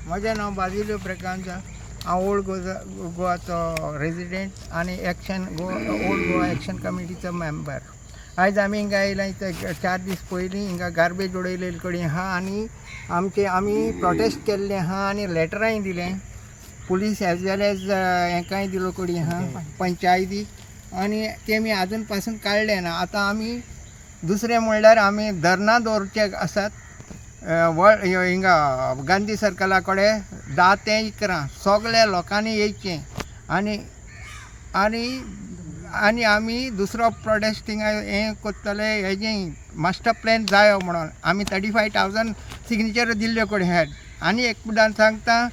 म्हजें नांव बाजिल्यो प्रकांत. हांव ओल्ड गोवाचो रेजिडेंट आनी ओल्ड गोवा एक्शन कमिटीचो मेंबर. आयज आमी हिंगा येयला 4 दीस पयलीं हिंगा गार्बेज उडयलेली कडेन आहा आनी आमी प्रोटेस्ट केल्लें आहा आनी लेटराय दिलें पुलीस एज वेल एज हेकाय दिलो कडेन आहा पंचायतीक आनी ते आमी आजून पासून काडले ना. आतां आमी दुसरें म्हणल्यार आमी धरना दवरचे आसात हिंगा गांधी सर्कला कडेन 10 ते 11 सगळ्या लोकांनी येवचें आनी आनी आनी आमी दुसरो प्रोटेस्ट हिंगा हें करतले हेजें मास्टर प्लॅन जायो म्हणून आमी 35,000 सिग्नेचर दिल्ल्यो कडेन हेड. आनी एक मुद्दाम सांगता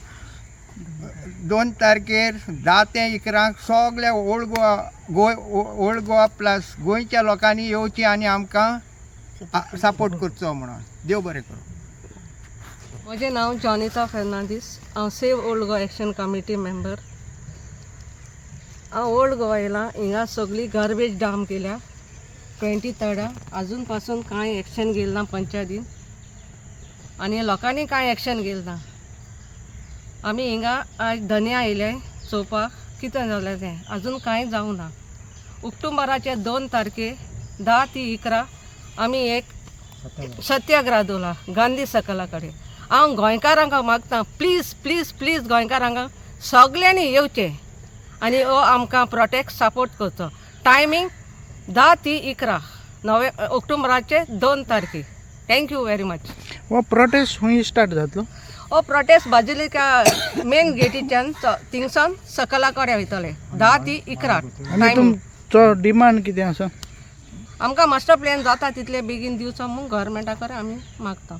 2 तारखेर 10 ते 11 सगळ्या ओल्ड गोवा प्लस गोंयच्या लोकांनी येवचें आनी आमकां सपोर्ट करचो म्हणून. देव बरें करूं. म्हजें नांव जॉनिता फेर्नांदीस. हांव save old Goa action committee member. हांव ओल्ड गोवा येयलां. हिंगा सगळी गार्बेज डाम केल्या 23rd. अजून पासून कांय एक्शन घेतलें ना पंचायतीन आनी लोकांनी कांय एक्शन घेतलें ना. आमी हिंगा आज धन्या येयले चोवपाक कितें जालें तें अजून कांय जावं ना. ऑक्टोबराचे 2 तारखे 10 ते 11 आमी एक सत्याग्रह दवरला गांधी सर्कला कडेन. हांव गोंयकारांक मागता प्लीज प्लीज प्लीज गोंयकारांक सगळ्यांनी येवचें आनी हो आमकां प्रोटेक्ट सपोर्ट करचो. टायमींग 10 ते 11 ऑक्टोबराचे 2 तारखे. Thank you very much. हो प्रोटेस्ट खंय स्टार्ट जातलो? हो प्रोटेस्ट बाजिलिका मेन गेटीच्यान थिंगसान सकला कडेन वयतले 10 ते 11 आनी तुमचो डिमांड कितें आसा? आमकां मास्टर प्लॅन जाता तितले बेगीन दिवचो म्हूण गव्हर्मेंटा कडेन आमी मागता.